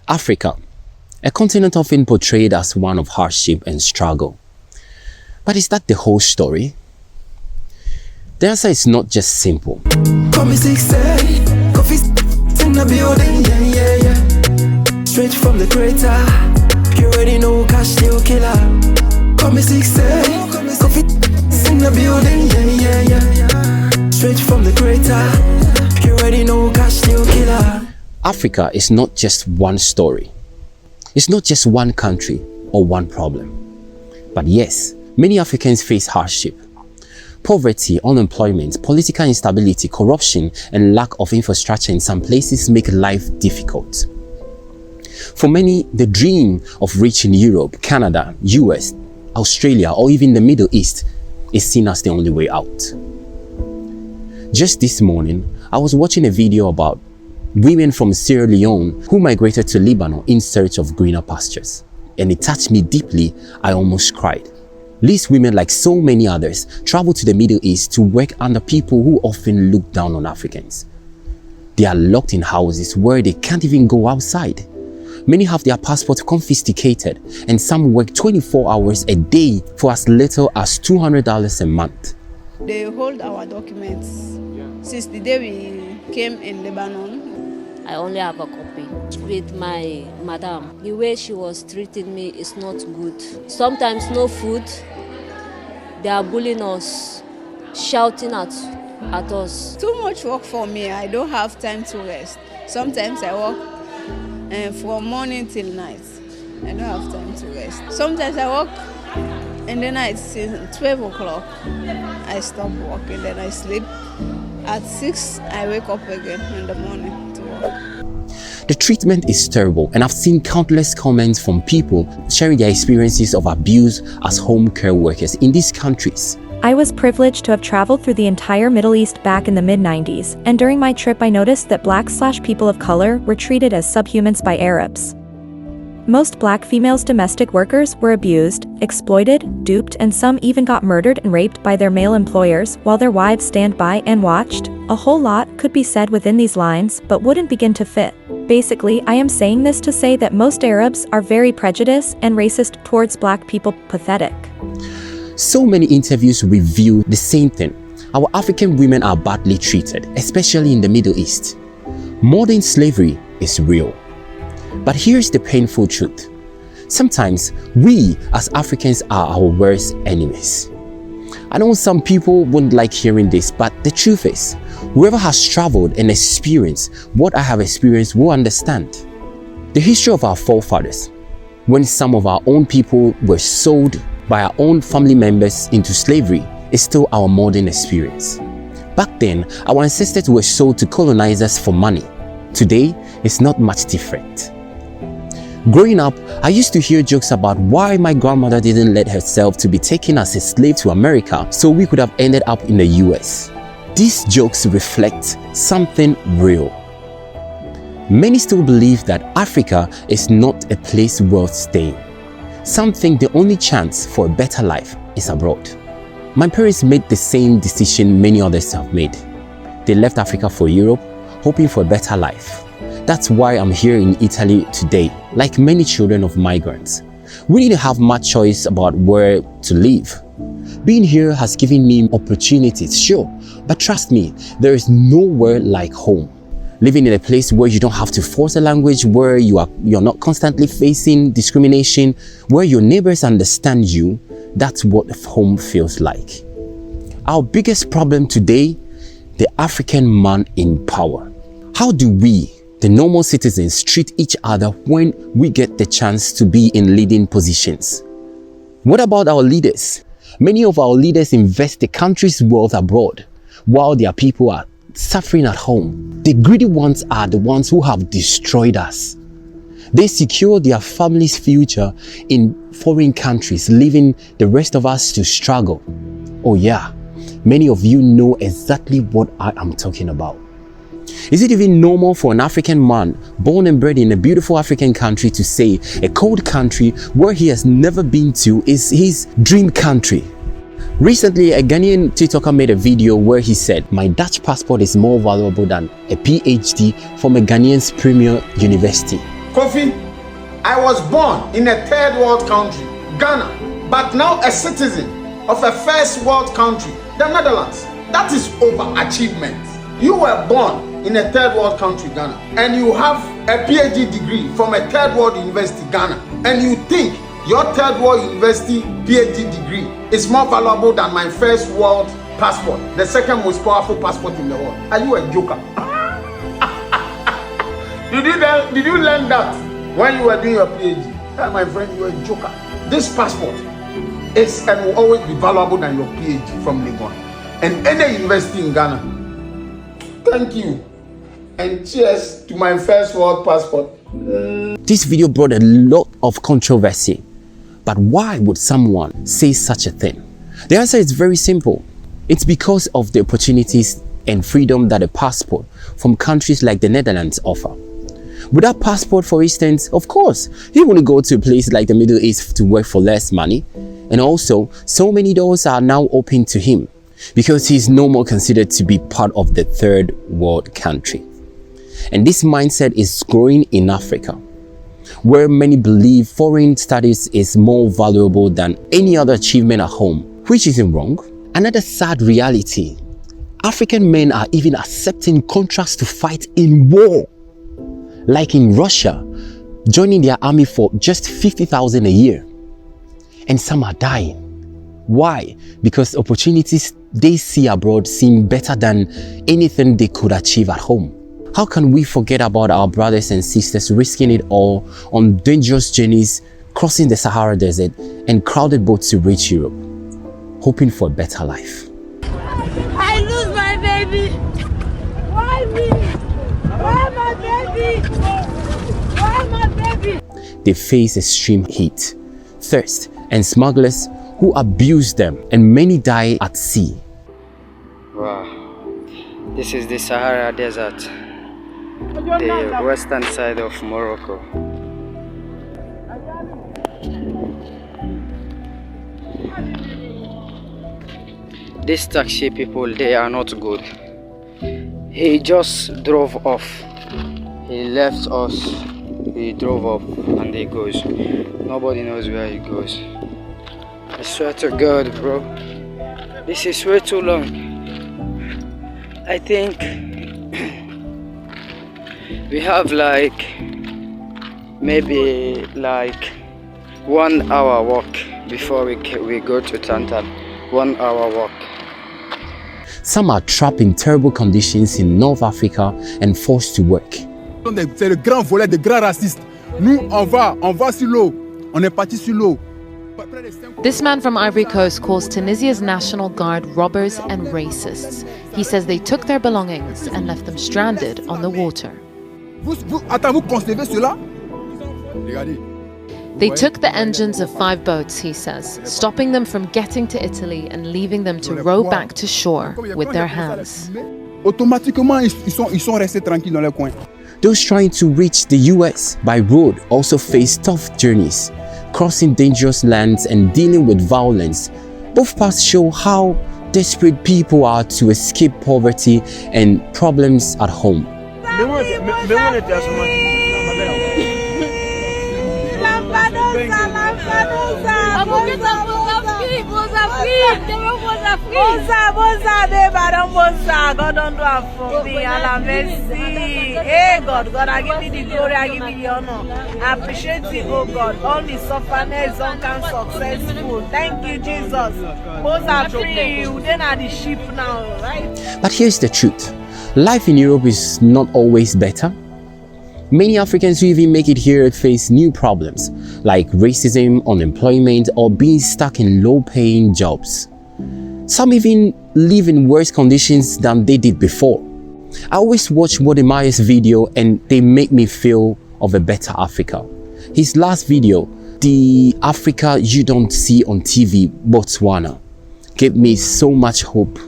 Africa, a continent often portrayed as one of hardship and struggle. But is that the whole story? The answer is not just simple. Straight from the crater, you already know cash still killer. Call me 6 coffee in the building, Straight from the crater, you already know cash still killer. Africa is not just one story. It's not just one country or one problem. But yes, many Africans face hardship. Poverty, unemployment, political instability, corruption, and lack of infrastructure in some places make life difficult. For many, the dream of reaching Europe, Canada, US, Australia, or even the Middle East is seen as the only way out. Just this morning, I was watching a video about women from Sierra Leone who migrated to Lebanon in search of greener pastures. And it touched me deeply. I almost cried. These women, like so many others, travel to the Middle East to work under people who often look down on Africans. They are locked in houses where they can't even go outside. Many have their passports confiscated, and some work 24 hours a day for as little as $200 a month. They hold our documents. Since the day we came in Lebanon, I only have a copy. With my madam, the way she was treating me is not good. Sometimes no food. They are bullying us, shouting at us. Too much work for me. I don't have time to rest. Sometimes I work from morning till night. I don't have time to rest. Sometimes I work in the night since 12 o'clock. I stop working, then I sleep. At 6, I wake up again in the morning to work. The treatment is terrible, and I've seen countless comments from people sharing their experiences of abuse as home care workers in these countries. I was privileged to have traveled through the entire Middle East back in the mid-90s, and during my trip I noticed that Black/people of color were treated as subhumans by Arabs. Most Black females domestic workers were abused, exploited, duped, and some even got murdered and raped by their male employers while their wives stand by and watched. A whole lot could be said within these lines, but wouldn't begin to fit. Basically, I am saying this to say that most Arabs are very prejudiced and racist towards Black people. Pathetic. So many interviews reveal the same thing. Our African women are badly treated, especially in the Middle East. Modern slavery is real. But here's the painful truth. Sometimes we as Africans are our worst enemies. I know some people wouldn't like hearing this, but the truth is, whoever has traveled and experienced what I have experienced will understand. The history of our forefathers, when some of our own people were sold by our own family members into slavery, is still our modern experience. Back then, our ancestors were sold to colonizers for money. Today, it's not much different. Growing up, I used to hear jokes about why my grandmother didn't let herself to be taken as a slave to America so we could have ended up in the US. These jokes reflect something real. Many still believe that Africa is not a place worth staying. Some think the only chance for a better life is abroad. My parents made the same decision many others have made. They left Africa for Europe, hoping for a better life. That's why I'm here in Italy today, like many children of migrants. We didn't have much choice about where to live. Being here has given me opportunities, sure, but trust me, there is nowhere like home. Living in a place where you don't have to force a language, where you're not constantly facing discrimination, where your neighbors understand you, that's what home feels like. Our biggest problem today, the African man in power. How do we, the normal citizens, treat each other when we get the chance to be in leading positions? What about our leaders? Many of our leaders invest the country's wealth abroad, while their people are suffering at home. The greedy ones are the ones who have destroyed us. They secure their family's future in foreign countries, leaving the rest of us to struggle. Oh yeah, many of you know exactly what I am talking about. Is it even normal for an African man born and bred in a beautiful African country to say a cold country where he has never been to is his dream country? Recently, a Ghanaian TikToker made a video where he said, "My Dutch passport is more valuable than a PhD from a Ghanaian's premier university." Kofi, I was born in a third world country, Ghana, but now a citizen of a first world country, the Netherlands. That is overachievement. You were born in a third world country, Ghana, and you have a PhD degree from a third world university, Ghana, and you think your third world university PhD degree is more valuable than my first world passport, the second most powerful passport in the world. Are you a joker? Did you learn that when you were doing your PhD? My friend, you are a joker. This passport is and will always be valuable than your PhD from Legon and any university in Ghana. Thank you and cheers to my first world passport. This video brought a lot of controversy. But why would someone say such a thing? The answer is very simple. It's because of the opportunities and freedom that a passport from countries like the Netherlands offer. Without passport, for instance, of course, he wouldn't go to a place like the Middle East to work for less money. And also, so many doors are now open to him because he's no more considered to be part of the third world country. And this mindset is growing in Africa, where many believe foreign studies is more valuable than any other achievement at home, which isn't wrong. Another sad reality, African men are even accepting contracts to fight in war. Like in Russia, joining their army for just 50,000 a year. And some are dying. Why? Because opportunities they see abroad seem better than anything they could achieve at home. How can we forget about our brothers and sisters risking it all on dangerous journeys, crossing the Sahara Desert and crowded boats to reach Europe, hoping for a better life? I lose my baby. Why me? Why my baby? Why my baby? They face extreme heat, thirst, and smugglers who abuse them, and many die at sea. Wow, this is the Sahara Desert, the western side of Morocco. These taxi people, they are not good. He just drove off. He left us. He drove off and he goes. Nobody knows where he goes. I swear to God, bro. This is way too long. I think we have maybe 1 hour walk before we go to Tantan. 1 hour walk. Some are trapped in terrible conditions in North Africa and forced to work. C'est le grand volet, de grands racistes. Nous, on va sur l'eau. On est parti sur l'eau. This man from Ivory Coast calls Tunisia's National Guard robbers and racists. He says they took their belongings and left them stranded on the water. Vous concevez cela? Regardez. They took the engines of 5 boats, he says, stopping them from getting to Italy and leaving them to row back to shore with their hands. Automatiquement, ils sont restés tranquilles dans leur coin. Those trying to reach the US by road also face tough journeys, crossing dangerous lands and dealing with violence. Both paths show how desperate people are to escape poverty and problems at home. God, I give me the glory, I give me the honor. I appreciate you, oh God. All my sufferness don't come successful. Thank you, Jesus. Both are free. Then are the sheep now, right? But here's the truth. Life in Europe is not always better. Many Africans who even make it here face new problems like racism, unemployment, or being stuck in low-paying jobs. Some even live in worse conditions than they did before. I always watch Wodemaya's video and they make me feel of a better Africa. His last video, the Africa you don't see on TV, Botswana, gave me so much hope.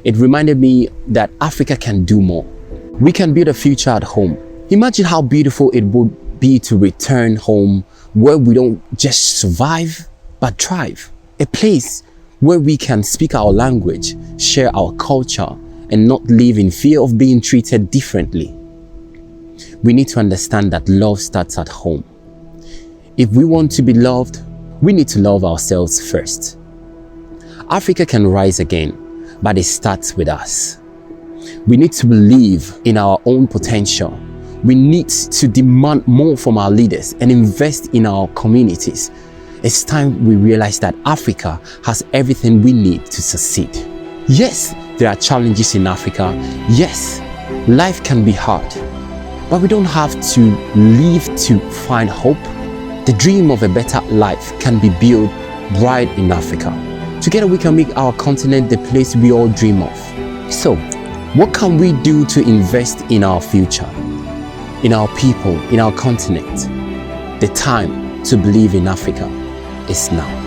It reminded me that Africa can do more. We can build a future at home. Imagine how beautiful it would be to return home where we don't just survive, but thrive. A place where we can speak our language, share our culture, and not live in fear of being treated differently. we need to understand that love starts at home. If we want to be loved, we need to love ourselves first. Africa can rise again, but it starts with us. We need to believe in our own potential. We need to demand more from our leaders and invest in our communities. It's time we realize that Africa has everything we need to succeed. Yes, there are challenges in Africa. Yes, life can be hard, but we don't have to live to find hope. The dream of a better life can be built right in Africa. Together we can make our continent the place we all dream of. So, what can we do to invest in our future, in our people, in our continent? The time to believe in Africa is now.